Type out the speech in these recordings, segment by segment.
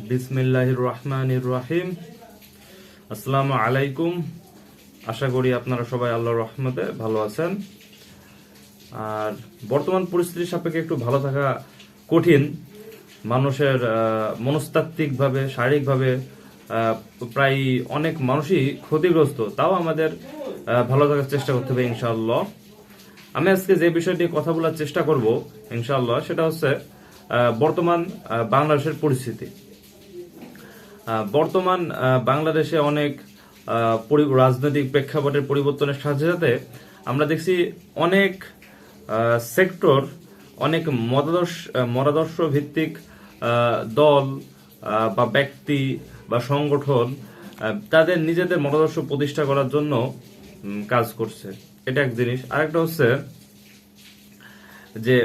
বিসমিল্লাহির রহমানির রহিম। আসসালামু আলাইকুম। আশা করি আপনারা সবাই আল্লাহর রহমতে ভালো আছেন। আর বর্তমান পরিস্থিতির সাপেক্ষে একটু ভালো থাকা কঠিন। মানুষের মনস্তাত্ত্বিকভাবে, শারীরিকভাবে প্রায় অনেক মানুষই ক্ষতিগ্রস্ত। তাও আমাদের ভালো থাকার চেষ্টা করতে হবে ইনশাআল্লাহ। আমি আজকে যে বিষয়টি কথা বলার চেষ্টা করব ইনশাআল্লাহ, সেটা হচ্ছে বর্তমান বাংলাদেশের পরিস্থিতি। বর্তমান বাংলাদেশে অনেক রাজনৈতিক প্রেক্ষাপটের পরিবর্তনের সাথে সাথে আমরা দেখছি অনেক সেক্টর, অনেক মতাদর্শ ভিত্তিক দল বা ব্যক্তি বা সংগঠন তাদের নিজেদের মতাদর্শ প্রতিষ্ঠা করার জন্য কাজ করছে। এটা এক জিনিস। আরেকটা হচ্ছে যে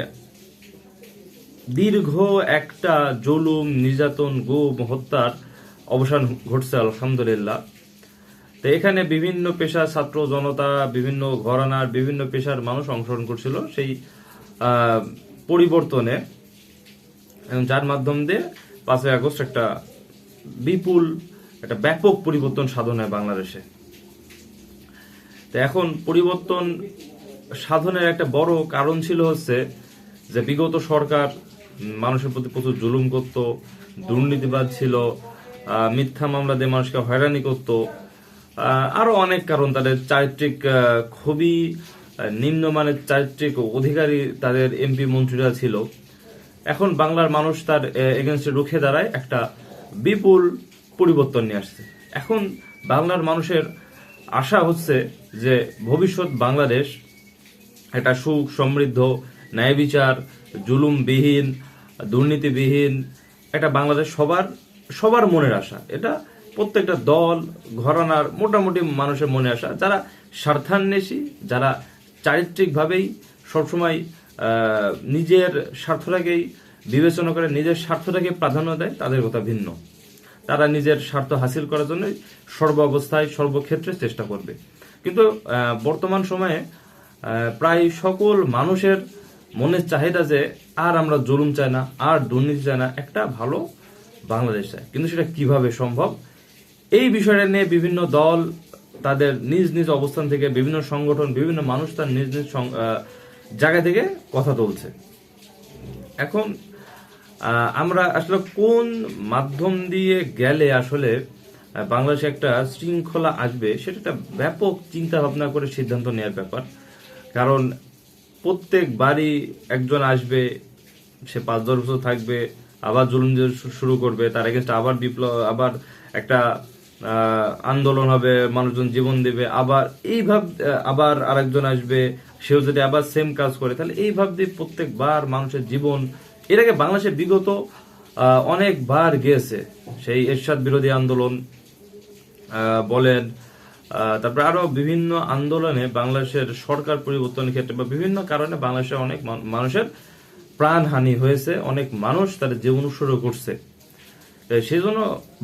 দীর্ঘ একটা জুলুম, নির্যাতন, গুম, হত্যার অবসান ঘটছে আলহামদুলিল্লাহ। তো এখানে বিভিন্ন পেশা, ছাত্র জনতা, বিভিন্ন ঘরানার বিভিন্ন পেশার মানুষ অংশগ্রহণ করছিল সেই পরিবর্তনে, যার মাধ্যম দিয়ে 5ই আগস্ট একটা বিপুল, একটা ব্যাপক পরিবর্তন সাধন হয় বাংলাদেশে। তো এখন পরিবর্তন সাধনের একটা বড় কারণ ছিল হচ্ছে যে বিগত সরকার মানুষের প্রতি প্রচুর জুলুম করত, দুর্নীতিবাদ ছিল, মিথ্যা মামলা দিয়ে মানুষকে হয়রানি করত, আরো অনেক কারণ। তাদের চারিত্রিক খুবই নিম্নমানের চারিত্রিক অধিকারী তাদের এমপি মন্ত্রীরা ছিল। এখন বাংলার মানুষ তার এগেনস্টে রুখে দাঁড়ায়, একটা বিপুল পরিবর্তন নিয়ে আসছে। এখন বাংলার মানুষের আশা হচ্ছে যে ভবিষ্যৎ বাংলাদেশ একটা সুখ সমৃদ্ধ, ন্যায় বিচার, জুলুমবিহীন, দুর্নীতিবিহীন একটা বাংলাদেশ সবার মনের আশা। এটা প্রত্যেকটা দল, ঘরানার, মোটামুটি মানুষের মনে আসা, যারা স্বার্থান্বেষী, যারা চারিত্রিকভাবেই সবসময় নিজের স্বার্থটাকেই বিবেচনা করে, নিজের স্বার্থটাকে প্রাধান্য দেয়, তাদের কথা ভিন্ন। তারা নিজের স্বার্থ হাসিল করার জন্য সর্ব অবস্থায়, সর্বক্ষেত্রে চেষ্টা করবে। কিন্তু বর্তমান সময়ে প্রায় সকল মানুষের মনের চাহিদা যে আর আমরা জুলুম চাই না, আর দুর্নীতি চাই না, একটা ভালো বাংলাদেশ চাই। কিন্তু সেটা কিভাবে সম্ভব, এই বিষয়টা নিয়ে বিভিন্ন দল তাদের নিজ নিজ অবস্থান থেকে, বিভিন্ন সংগঠন, বিভিন্ন মানুষ তার নিজ নিজ জায়গা থেকে কথা তুলছে। এখন আমরা আসলে কোন মাধ্যম দিয়ে গেলে আসলে বাংলাদেশে একটা শৃঙ্খলা আসবে, সেটা একটা ব্যাপক চিন্তা ভাবনা করে সিদ্ধান্ত নেওয়ার ব্যাপার। কারণ প্রত্যেক বাড়ি একজন আসবে, সে 5-10 বছর থাকবে, আবার জুলুম শুরু করবে, তার এগেনস্টে আবার বিপ্লব, আবার একটা আন্দোলন হবে, মানুষজন জীবন দেবে, আবার আরেকজন আসবে, সেও যদি আবার সেম কাজ করে, তাহলে এইভাবে দিয়ে প্রত্যেকবার মানুষের জীবন, এর আগে বাংলাদেশে বিগত অনেকবার গিয়েছে। সেই এরশাদ বিরোধী আন্দোলন বলেন, তারপরে আরো বিভিন্ন আন্দোলনে বাংলাদেশের সরকার পরিবর্তনের ক্ষেত্রে বা বিভিন্ন কারণে বাংলাদেশে অনেক মানুষের প্রাণহানি হয়েছে, অনেক মানুষ তাদের জীবন উৎসর্গ করছে। সেই জন্য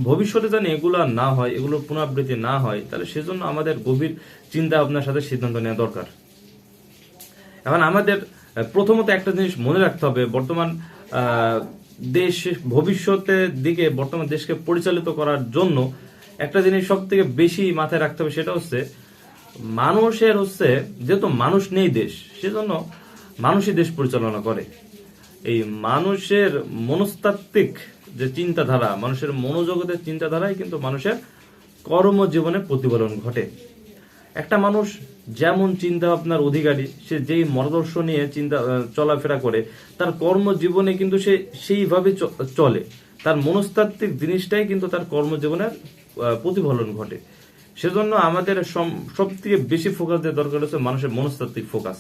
ভবিষ্যতে যেন এগুলো না হয়, এগুলোর পুনরাবৃত্তি না হয়, তাহলে সেজন্য আমাদের গভীর চিন্তা ভাবনার সাথে সিদ্ধান্ত নেওয়া দরকার। এখন আমাদের প্রথমত একটা জিনিস মনে রাখতে হবে, বর্তমান দেশ ভবিষ্যতের দিকে বর্তমান দেশকে পরিচালিত করার জন্য একটা জিনিস সব থেকে বেশি মাথায় রাখতে হবে, সেটা হচ্ছে মানুষের হচ্ছে, যেহেতু মানুষ নেই দেশ, সেজন্য মানুষই দেশ পরিচালনা করে। এই মানুষের মনস্তাত্ত্বিক যে চিন্তাধারা, মানুষের মনোজগতের চিন্তাধারায় কিন্তু মানুষের কর্মজীবনে প্রতিফলন ঘটে। একটা মানুষ যেমন চিন্তা ভাবনার অধিকারী, সে যেই মতাদর্শ নিয়ে চলাফেরা করে, তার কর্মজীবনে কিন্তু সে সেইভাবে চলে। তার মনস্তাত্ত্বিক জিনিসটাই কিন্তু তার কর্মজীবনের প্রতিফলন ঘটে। সেজন্য আমাদের সব থেকে বেশি ফোকাস দেওয়া দরকার হচ্ছে মানুষের মনস্তাত্ত্বিক ফোকাস।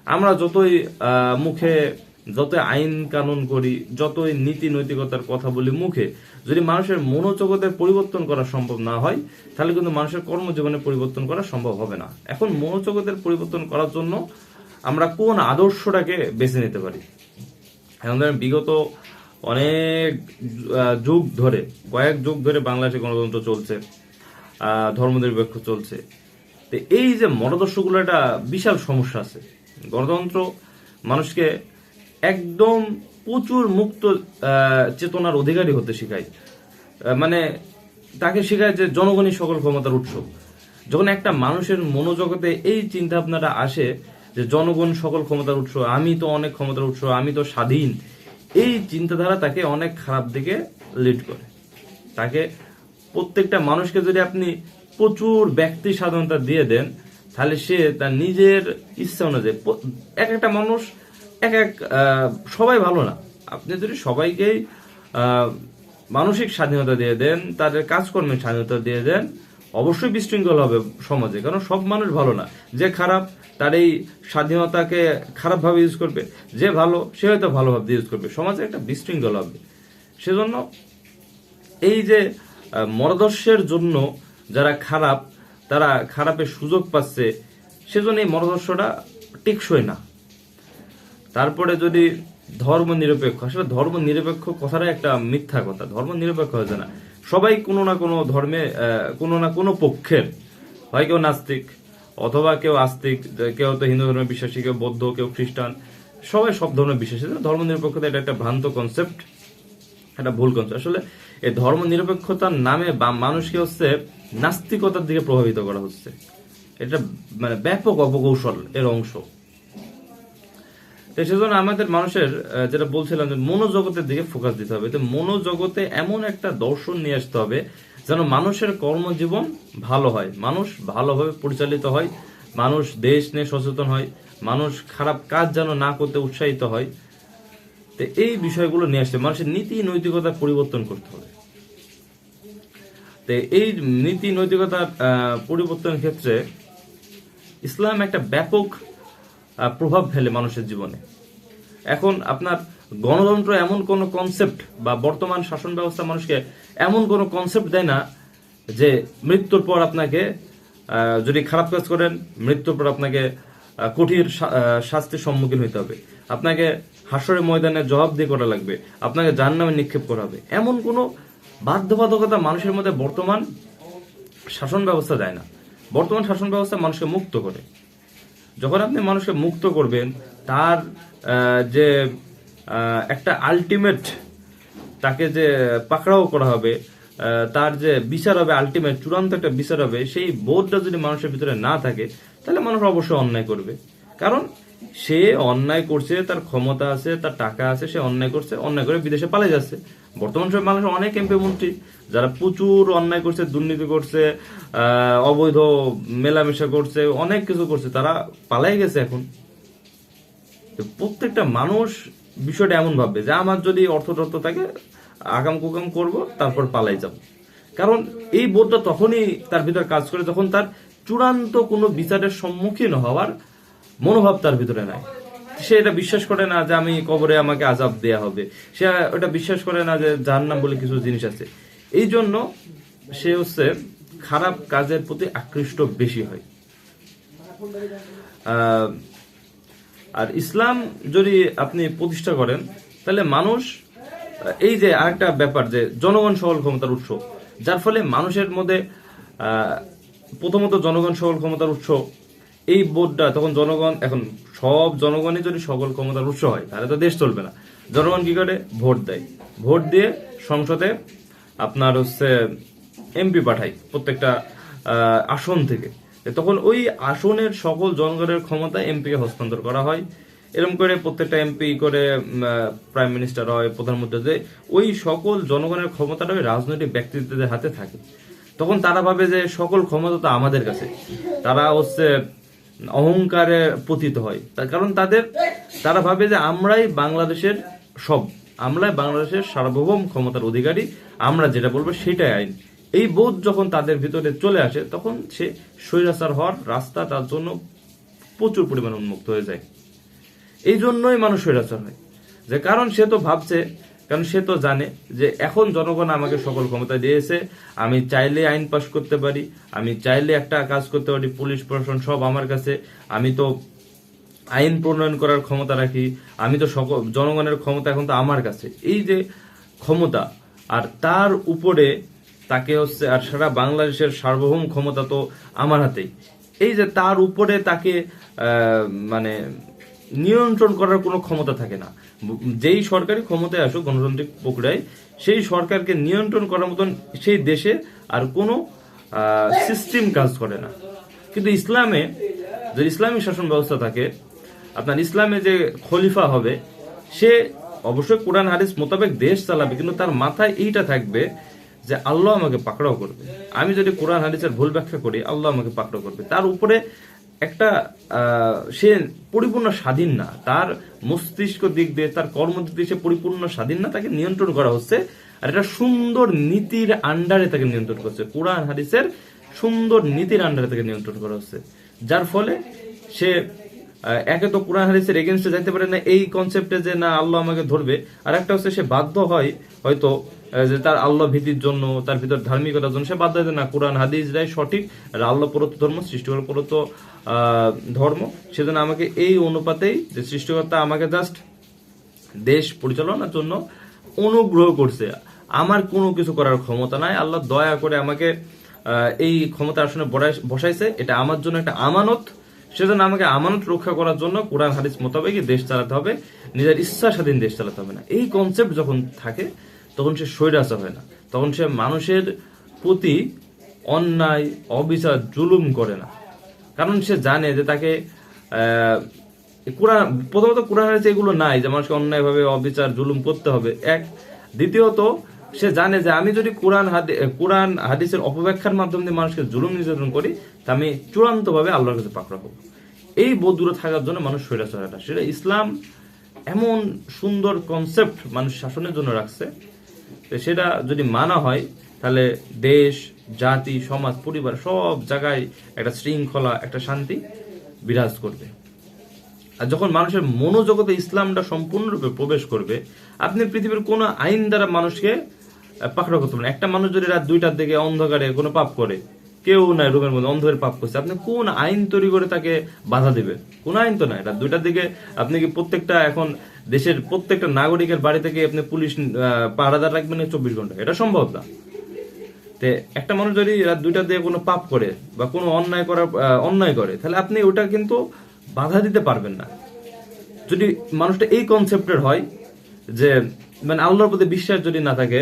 আমরা যতই মুখে যতই আইন কানুন করি, যতই নীতি নৈতিকতার কথা বলি মুখে, যদি মানুষের মনোজগতের পরিবর্তন করা সম্ভব না হয়, তাহলে কিন্তু মানুষের কর্মজীবনে পরিবর্তন করা সম্ভব হবে না। এখন মনোজগতের পরিবর্তন করার জন্য আমরা কোন আদর্শটাকে বেছে নিতে পারি? এখন ধরেন বিগত অনেক যুগ ধরে, কয়েক যুগ ধরে বাংলাদেশে গণতন্ত্র চলছে, ধর্মনিরপেক্ষ চলছে। তো এই যে মতাদর্শগুলো, একটা বিশাল সমস্যা আছে। গণতন্ত্র মানুষকে একদম প্রচুর মুক্ত চেতনার অধিকারী হতে শেখায়। মানে তাকে শেখায় যে জনগণই সকল ক্ষমতার উৎস। যখন একটা মানুষের মনোজগতে এই চিন্তা ভাবনাটা আসে যে জনগণ সকল ক্ষমতার উৎস, আমি তো অনেক ক্ষমতার উৎস, আমি তো স্বাধীন, এই চিন্তাধারা তাকে অনেক খারাপ দিকে লিড করে। তাকে প্রত্যেকটা মানুষকে যদি আপনি প্রচুর ব্যক্তি স্বাধীনতা দিয়ে দেন, তাহলে সে তার নিজের ইচ্ছা অনুযায়ী, এক একটা মানুষ এক এক সবাই ভালো না। আপনি যদি সবাইকেই মানসিক স্বাধীনতা দিয়ে দেন, তাদের কাজকর্মের স্বাধীনতা দিয়ে দেন, অবশ্যই বিশৃঙ্খল হবে সমাজে। কারণ সব মানুষ ভালো না। যে খারাপ তার এই স্বাধীনতাকে খারাপভাবে ইউজ করবে, যে ভালো সে হয়তো ভালোভাবে ইউজ করবে, সমাজে একটা বিশৃঙ্খল হবে। সেজন্য এই যে মতাদর্শের জন্য যারা খারাপ, তারা খারাপের সুযোগ পাচ্ছে, সেজন্য এই মতাদর্শটা টেকসই না। তারপরে যদি ধর্ম নিরপেক্ষ, আসলে ধর্ম নিরপেক্ষ কথাটা একটা মিথ্যা কথা। ধর্ম নিরপেক্ষ হয়েছে না, সবাই কোনো না কোনো ধর্মে কোনো না কোনো পক্ষের, হয় কেউ নাস্তিক অথবা কেউ আস্তিক, কেউ তো হিন্দু ধর্মে বিশ্বাসী, কেউ বৌদ্ধ, কেউ খ্রিস্টান, সবাই সব ধর্মে বিশ্বাসী। ধর্ম নিরপেক্ষতা এটা একটা ভ্রান্ত কনসেপ্ট, একটা ভুল কনসেপ্ট। আসলে এই ধর্ম নিরপেক্ষতার নামে মানুষকে হচ্ছে নাস্তিকতার দিকে প্রভাবিত করা হচ্ছে। এটা মানে ব্যাপক অপকৌশল এর অংশ। সেজন্য আমাদের মানুষের যেটা বলছিলাম যে মনোজগতের দিকে ফোকাস দিতে হবে। তো মনোজগতে এমন একটা দর্শন নিয়ে আসতে হবে যেন মানুষের কর্মজীবন ভালো হয়, মানুষ ভালোভাবে পরিচালিত হয়, মানুষ দেশ নিয়ে সচেতন হয়, মানুষ খারাপ কাজ যেন না করতে উৎসাহিত হয়। তো এই বিষয়গুলো নিয়ে আসতে মানুষের নীতি নৈতিকতা পরিবর্তন করতে হবে। তো এই নীতি নৈতিকতার পরিবর্তনের ক্ষেত্রে ইসলাম একটা ব্যাপক প্রভাব ফেলে মানুষের জীবনে। এখন আপনার গণতন্ত্র এমন কোন কনসেপ্ট বা বর্তমান শাসন ব্যবস্থা মানুষকে এমন কোন কনসেপ্ট দেয় না যে মৃত্যুর পর আপনাকে যদি খারাপ কাজ করেন, মৃত্যুর পর আপনাকে কঠিন শাস্তির সম্মুখীন হতে হবে, আপনাকে হাসরের ময়দানে জবাবদিহি করা লাগবে, আপনাকে জাহান্নামে নিক্ষেপ করা হবে, এমন কোনো বাধ্যবাধকতা মানুষের মধ্যে বর্তমান শাসন ব্যবস্থা দেয় না। বর্তমান শাসন ব্যবস্থা মানুষকে মুক্ত করে। যখন আপনি মানুষকে মুক্ত করবেন, তার যে একটা আলটিমেট, তাকে যে পাকড়াও করা হবে, তার যে বিচার হবে, আলটিমেট চূড়ান্ত একটা বিচার হবে, সেই বোধটা যদি মানুষের ভিতরে না থাকে, তাহলে মানুষ অবশ্যই অন্যায় করবে। কারণ সে অন্যায় করছে, তার ক্ষমতা আছে, তার টাকা আছে, সে অন্যায় করছে, অন্যায় করে বিদেশে পালিয়ে যাচ্ছে। বর্তমান সময় মানুষ অনেক এমপি মন্ত্রী যারা প্রচুর অন্যায় করছে, দুর্নীতি করছে, অবৈধ মেলামেশা করছে, অনেক কিছু করছে, তারা পালাই গেছে। এখন প্রত্যেকটা মানুষ বিষয়টা এমন ভাববে যে আমার যদি অর্থ থাকে, আগাম কুকাম করবো, তারপর পালাই যাব। কারণ এই বোধটা তখনই তার ভিতরে কাজ করে যখন তার চূড়ান্ত কোনো বিচারের সম্মুখীন হওয়ার মনোভাব তার ভিতরে নাই। সে এটা বিশ্বাস করে না যে আমি কবরে আমাকে আযাব দেয়া হবে, সে এটা বিশ্বাস করে না যে জাহান্নাম বলে কিছু জিনিস আছে। এই জন্য সে হচ্ছে খারাপ কাজের প্রতি আকৃষ্ট বেশি হয়। আর ইসলাম যদি আপনি প্রতিষ্ঠা করেন, তাহলে মানুষ, এই যে আরেকটা ব্যাপার যে জনগণ সকল ক্ষমতার উৎস, যার ফলে মানুষের মধ্যে প্রথমত জনগণ সকল ক্ষমতার উৎস, এই বোধটা তখন জনগণ, এখন সব জনগণই যদি সকল ক্ষমতার উৎস হয়, তাহলে তো দেশ চলবে না। জনগণ কি করে? ভোট দেয়, ভোট দিয়ে সংসদে আপনার হচ্ছে এমপি পাঠায় প্রত্যেকটা আসন থেকে। তখন ওই আসনের সকল জনগণের ক্ষমতা এমপিকে হস্তান্তর করা হয়। এরকম করে প্রত্যেকটা এমপি করে প্রাইম মিনিস্টার হয়, প্রধানমন্ত্রী হয়। ওই সকল জনগণের ক্ষমতাটা ওই রাজনৈতিক ব্যক্তিত্বদের হাতে থাকে। তখন তারা ভাবে যে সকল ক্ষমতা তো আমাদের কাছে। তারা হচ্ছে অহংকারে পতিত হয়, তার কারণ তারা ভাবে যে আমরাই বাংলাদেশের সব, আমরাই বাংলাদেশের সার্বভৌম ক্ষমতার অধিকারী, আমরা যেটা বলবো সেটাই আইন। এই বোধ যখন তাদের ভিতরে চলে আসে, তখন সে স্বৈরাচার হওয়ার রাস্তা তার জন্য প্রচুর পরিমাণে উন্মুক্ত হয়ে যায়। এই জন্যই মানুষ স্বৈরাচার হয়, যে কারণ সে তো ভাবছে, কারণ সে তো জানে যে এখন জনগণ আমাকে সকল ক্ষমতা দিয়েছে, আমি চাইলে আইন পাশ করতে পারি, আমি চাইলে একটা কাজ করতে পারি, পুলিশ প্রশাসন সব আমার কাছে, আমি তো আইন প্রণয়ন করার ক্ষমতা রাখি, আমি তো সকল জনগণের ক্ষমতা এখন তো আমার কাছে। এই যে ক্ষমতা, আর তার উপরে তাকে হচ্ছে, আর সারা বাংলাদেশের সার্বভৌম ক্ষমতা তো আমার হাতেই, এই যে তার উপরে তাকে মানে নিয়ন্ত্রণ করার কোনো ক্ষমতা থাকে না। যেই সরকারি ক্ষমতায় আসুক গণতান্ত্রিক প্রক্রিয়ায়, সেই সরকারকে নিয়ন্ত্রণ করার মতন সেই দেশে আর কোনো সিস্টেম কাজ করে না। কিন্তু ইসলামে যদি ইসলামিক শাসন ব্যবস্থা থাকে, আপনার ইসলামে যে খলিফা হবে সে অবশ্যই কোরআন হাদিস মোতাবেক দেশ চালাবে, কিন্তু তার মাথায় এইটা থাকবে যে আল্লাহ আমাকে পাকড়াও করবে। আমি যদি কোরআন হাদিসের ভুল ব্যাখ্যা করি, আল্লাহ আমাকে পাকড়াও করবে। তার উপরে একটা সে পরিপূর্ণ স্বাধীন না, তার মস্তিষ্ক দিক দিয়ে, তার কর্ম দিক দিয়ে সে পরিপূর্ণ স্বাধীন না, তাকে নিয়ন্ত্রণ করা হচ্ছে। আর এটা সুন্দর নীতির আন্ডারে তাকে নিয়ন্ত্রণ করছে, কোরআন হাদিসের সুন্দর নীতির আন্ডারে তাকে নিয়ন্ত্রণ করা হচ্ছে। যার ফলে সে একে তো কোরআন হাদিসের এগেনস্টে যাইতে পারে না এই কনসেপ্টে যে না আল্লাহ আমাকে ধরবে, আর একটা হচ্ছে সে বাধ্য হয় হয়তো যে তার আল্লাহ ভীতির জন্য, তার ভিতর ধার্মিকতার জন্য সে বাধ্য হয় না কোরআন হাদিসরাই সঠিক, আর আল্লাহ প্রদত্ত ধর্ম, সৃষ্টিকর্তা প্রদত্ত ধর্ম। সেজন্য আমাকে এই অনুপাতেই যে সৃষ্টিকর্তা আমাকে জাস্ট দেশ পরিচালনার জন্য অনুগ্রহ করছে, আমার কোনো কিছু করার ক্ষমতা নাই, আল্লাহ দয়া করে আমাকে এই ক্ষমতা আসনে বসাইছে, এটা আমার জন্য একটা আমানত। সেজন্য আমাকে আমানত রক্ষা করার জন্য কোরআন হাদিস মোতাবেক দেশ চালাতে হবে, নিজের ইচ্ছা স্বাধীন দেশ চালাতে হবে না। এই কনসেপ্ট যখন থাকে তখন সে স্বৈরাচার হয় না, তখন সে মানুষের প্রতি অন্যায়, অবিচার, জুলুম করে না। কারণ সে জানে যে তাকে কোরআন, প্রথমত কোরআন হাদিসে এগুলো নাই যে মানুষকে অন্যায়ভাবে অবিচার, জুলুম করতে হবে, এক। দ্বিতীয়ত সে জানে যে আমি যদি কোরআন হাদিসের অপব্যাখ্যার মাধ্যমে মানুষকে জুলুম নির্যাতন করি, তা আমি চূড়ান্তভাবে আল্লাহর কাছে পাকড়া হব। এই বোধ দূরে থাকার জন্য মানুষ স্বৈরাচার হয় না। সেটা ইসলাম এমন সুন্দর কনসেপ্ট মানুষ শাসনের জন্য রাখছে, সেটা যদি মানা হয় তাহলে দেশ, জাতি, সমাজ, পরিবার সব জায়গায় একটা শৃঙ্খলা, একটা শান্তি বিরাজ করবে। আর যখন মানুষের মনোজগতে ইসলামটা সম্পূর্ণরূপে প্রবেশ করবে, আপনি পৃথিবীর কোনো আইন দ্বারা মানুষকে পাকড়াও করতে পারেন। একটা মানুষ যদি রাত 2টার দিকে অন্ধকারে কোনো পাপ করে, কেউ নাই রুমের মধ্যে, অন্ধকারে পাপ করছে, আপনি কোন আইন তৈরি করে তাকে বাধা দিবেন? কোন আইন তো নাই। রাত 2টার দিকে আপনি কি প্রত্যেকটা, এখন দেশের প্রত্যেকটা নাগরিকের বাড়ি থেকে আপনি পুলিশ পাহারাদার রাখবেন 24 ঘন্টা? এটা সম্ভব না। একটা মানুষ যদি রাত 2টার দিকে কোনো পাপ করে বা কোনো অন্যায় করে, তাহলে আপনি ওটা কিন্তু বাধা দিতে পারবেন না। যদি মানুষটা এই কনসেপ্টের হয় যে মানে আল্লাহর প্রতি বিশ্বাস যদি না থাকে,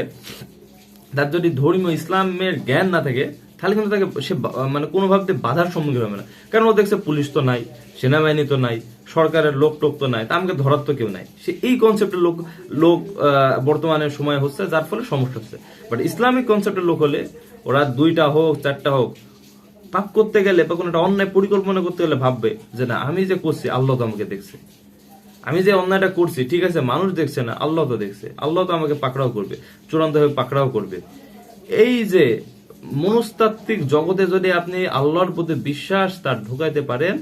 তার যদি ধর্মীয় ইসলামের জ্ঞান না থাকে, তাহলে কিন্তু তাকে সে মানে কোনোভাবে বাধার সম্মুখীন হবে না। কারণ ও দেখছে পুলিশ তো নাই, সেনাবাহিনী তো নাই, সরকারের লোক টোক তো নাই, তা আমাকে ধরার তো কেউ নাই। সে এই কনসেপ্টের লোক বর্তমানে সময় হচ্ছে, যার ফলে সমস্যা হচ্ছে। বাট ইসলামিক কনসেপ্টের লোক হলে ওরা 2টা হোক 4টা হোক পাপ করতে গেলে বা কোনো একটা অন্যায় পরিকল্পনা করতে গেলে ভাববে যে না আমি যে করছি আল্লাহ তো আমাকে দেখছে, আমি যে অন্যায়টা করছি ঠিক আছে মানুষ দেখছে না, আল্লাহ তো দেখছে, আল্লাহ তো আমাকে পাকড়াও করবে, চূড়ান্তভাবে পাকড়াও করবে। এই যে মনস্তাত্ত্বিক জগতে যদি আপনি আল্লাহর প্রতি বিশ্বাস তার ঢুকাইতে পারেন,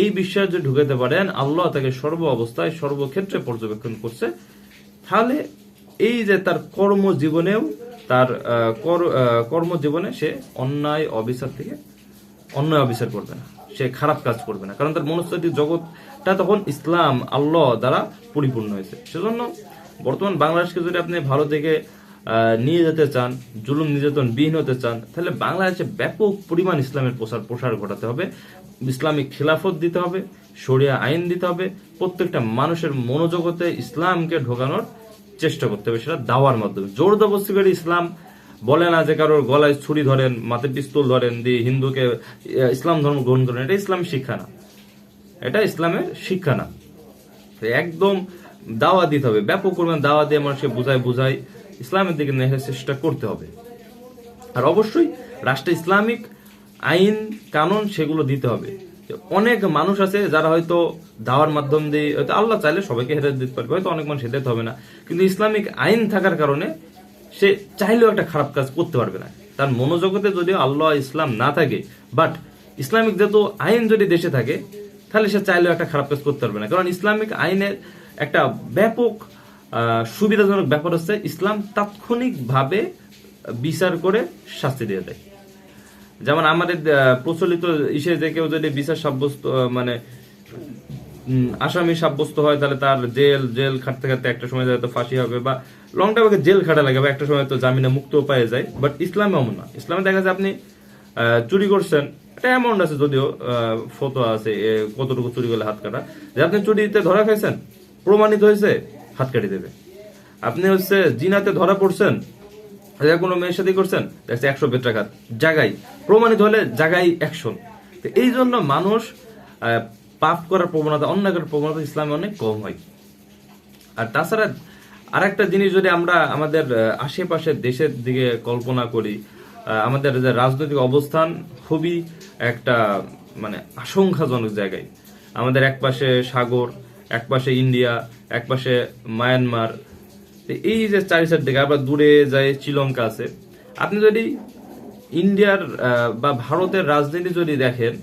এই বিশ্বাস যদি ঢুকাইতে পারেন আল্লাহ তাকে সর্ব অবস্থায় সর্বক্ষেত্রে পর্যবেক্ষণ করছে, তাহলে এই যে তার কর্মজীবনেও, তার কর্মজীবনে সে অন্যায় অবিচার করবে না, সে খারাপ কাজ করবে না। কারণ তার মনস্তাত্ত্বিক জগৎটা তখন ইসলাম, আল্লাহ দ্বারা পরিপূর্ণ হয়েছে। সেজন্য বর্তমান বাংলাদেশকে যদি আপনি ভালো থেকে নিয়ে যেতে চান, জুলুম নির্যাতন বিহীন হতে চান, তাহলে বাংলাদেশে ব্যাপক পরিমাণ ইসলামের প্রসার ঘটাতে হবে, ইসলামিক খিলাফত দিতে হবে, শরিয়া আইন দিতে হবে, প্রত্যেকটা মানুষের মনোজগতে ইসলামকে ঢোকানোর চেষ্টা করতে হবে, সেটা দাওয়ার মাধ্যমে। জোর জবরদস্তি করে ইসলাম বলে না যে কারোর গলায় ছুরি ধরেন, মাথায় পিস্তল ধরেন দিয়ে হিন্দুকে ইসলাম ধর্ম গ্রহণ করেন, এটা ইসলামের শিক্ষা না, এটা ইসলামের শিক্ষা না। একদম দাওয়া দিতে হবে, ব্যাপক পরিমাণ দাওয়া দিয়ে মানুষকে বুঝাই ইসলামের দিকে নেওয়ার চেষ্টা করতে হবে। আর অবশ্যই রাষ্ট্রে ইসলামিক আইন কানুন সেগুলো দিতে হবে। অনেক মানুষ আছে যারা হয়তো দাওয়ার মাধ্যম দিয়ে হয়তো আল্লাহ চাইলে সবাইকে হেদায়েত দিতে পারবে, হয়তো অনেক মানুষ হেদায়েত হবে না, কিন্তু ইসলামিক আইন থাকার কারণে সে চাইলেও একটা খারাপ কাজ করতে পারবে না। তার মনোজগতে যদিও আল্লাহ ইসলাম না থাকে, বাট ইসলামিক যেহেতু আইন যদি দেশে থাকে, তাহলে সে চাইলেও একটা খারাপ কাজ করতে পারবে না। কারণ ইসলামিক আইনের একটা ব্যাপক সুবিধাজনক ব্যাপার হচ্ছে ইসলাম তাৎক্ষণিকভাবে বিচার করে শাস্তি দিয়ে দেয়। যেমন আমাদের প্রচলিত যে কেউ যদি বিচার সাব্যস্ত মানে আসামি সাব্যস্ত হয়, তাহলে তার জেল খাটতে খাটতে একটা সময় হয়তো ফাঁসি হবে বা লং টাইম জেল খাটা লাগে বা একটা সময় তো জামিনে মুক্ত পেয়ে যায়। বাট ইসলামে এমন না। ইসলামে দেখা যায় আপনি চুরি করছেন, একটা অ্যামাউন্ট আছে, যদিও ফটো আছে কতটুকু চুরি করলে হাত কাটা। যে আপনি চুরিতে ধরা খাইছেন, প্রমাণিত হয়েছে, হাত কাটি দেবে। আপনি হচ্ছে জিনাতে ধরা পড়ছেন, কোনো মেয়ের সাথে করছেন, দেখছে 100 বেত্রাঘাত জায়গায়, প্রমাণিত হলে জায়গায় অ্যাকশন। তো এই জন্য মানুষ পাপ করার প্রবণতা, অন্যায় করার প্রবণতা ইসলামে অনেক কম হয়। আর তাছাড়া আরেকটা জিনিস যদি আমরা আমাদের আশেপাশের দেশের দিকে কল্পনা করি, আমাদের যে রাজনৈতিক অবস্থান খুবই একটা মানে আশঙ্কাজনক জায়গায়। আমাদের একপাশে সাগর, একপাশে ইন্ডিয়া, একপাশে মায়ানমার। এই যে চারি সাইড দিকে আবার দূরে যায় শ্রীলঙ্কা আছে। আপনি যদি ইন্ডিয়ার বা ভারতের রাজনীতি যদি দেখেন,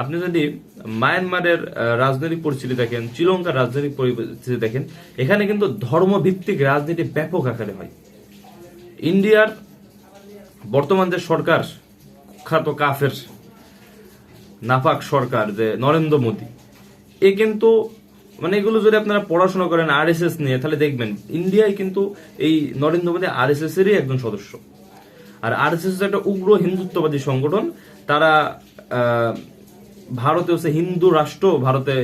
আপনি যদি মায়ানমারের রাজনৈতিক পরিস্থিতি দেখেন, শ্রীলঙ্কার রাজনৈতিক পরিস্থিতি দেখেন, এখানে কিন্তু ধর্মভিত্তিক রাজনীতি ব্যাপক আকারে হয়। ইন্ডিয়ার বর্তমান যে সরকার, খ্যাত কাফের নাপাক সরকার যে নরেন্দ্র মোদী, এ কিন্তু মানে এগুলো যদি আপনারা পড়াশোনা করেন আরএসএস নিয়ে, তাহলে দেখবেন ইন্ডিয়ায় কিন্তু এই নরেন্দ্র মোদী আরএসএস এরই একজন সদস্য। আর আরএসএস একটা উগ্র হিন্দুত্ববাদী সংগঠন। তারা ভারতে হচ্ছে হিন্দু রাষ্ট্র, ভারতে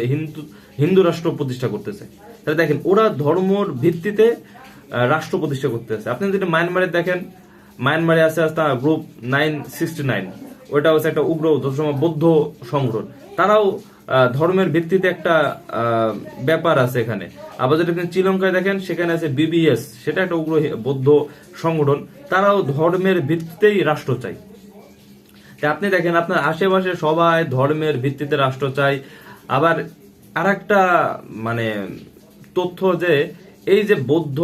হিন্দু রাষ্ট্র প্রতিষ্ঠা করতেছে। তাহলে দেখেন ওরা ধর্মর ভিত্তিতে রাষ্ট্র প্রতিষ্ঠা করতেছে। আপনি যদি মায়ানমারে দেখেন, মায়ানমারে আছে গ্রুপ 969, ওইটা হচ্ছে একটা উগ্র বৌদ্ধ সংগঠন। তারাও ধর্মের ভিত্তিতে একটা ব্যাপার আছে এখানে। আবার যদি আপনি শ্রীলঙ্কায় দেখেন, সেখানে আছে বিবিএস, সেটা একটা উগ্র বৌদ্ধ সংগঠন। তারাও ধর্মের ভিত্তিতেই রাষ্ট্র চাই। আপনি দেখেন আপনার আশেপাশে সবাই ধর্মের ভিত্তিতে রাষ্ট্র চাই। আবার আরেকটা মানে তথ্য যে এই যে বৌদ্ধ,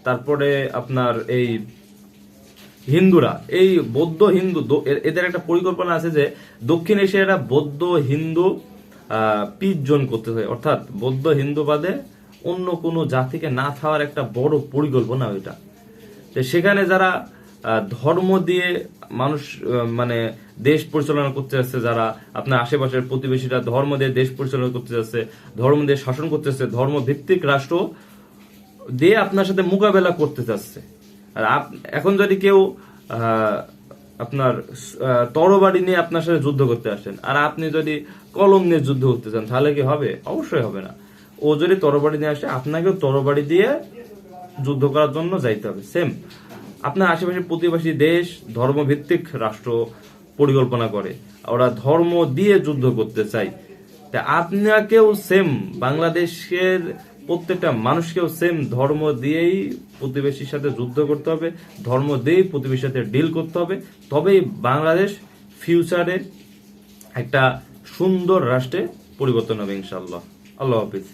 তারপরে আপনার এই হিন্দুরা, এই বৌদ্ধ হিন্দু এদের একটা পরিকল্পনা আছে যে দক্ষিণ এশিয়ারা বৌদ্ধ হিন্দু পিস জোন করতে হয়, অর্থাৎ বৌদ্ধ হিন্দু বাদে অন্য কোনো জাতিকে না থাকার একটা বড় পরিকল্পনা ওইটা। সেখানে যারা ধর্ম দিয়ে মানুষ মানে দেশ পরিচালনা করতে যাচ্ছে, যারা আপনার আশেপাশের প্রতিবেশীরা ধর্ম দিয়ে দেশ পরিচালনা করতে যাচ্ছে, ধর্ম দিয়ে শাসন করতে যাচ্ছে, ধর্ম ভিত্তিক রাষ্ট্র দিয়ে আপনার সাথে মোকাবেলা করতে চাচ্ছে। আর এখন যদি কেউ আপনার তরবারি নিয়ে আপনার সাথে যুদ্ধ করতে আসেন, আর আপনি যদি কলম নিয়ে যুদ্ধ করতে চান, তাহলে কি হবে? অবশ্যই হবে না। ও যদি তরবারি নিয়ে আসে, আপনাকেও তরবারি দিয়ে যুদ্ধ করার জন্য যাইতে হবে। সেম আপনার আশেপাশে প্রতিবেশী দেশ ধর্মভিত্তিক রাষ্ট্র পরিকল্পনা করে, ওরা ধর্ম দিয়ে যুদ্ধ করতে চায়। তা আপনাকেও সেম, বাংলাদেশের প্রত্যেকটা মানুষকেও সেম ধর্ম দিয়েই প্রতিবেশীর সাথে যুদ্ধ করতে হবে, ধর্ম দিয়েই প্রতিবেশীর সাথে ডিল করতে হবে। তবেই বাংলাদেশ ফিউচারে একটা সুন্দর রাষ্ট্রে পরিবর্তন হবে ইনশাআল্লাহ। আল্লাহ হাফিজ।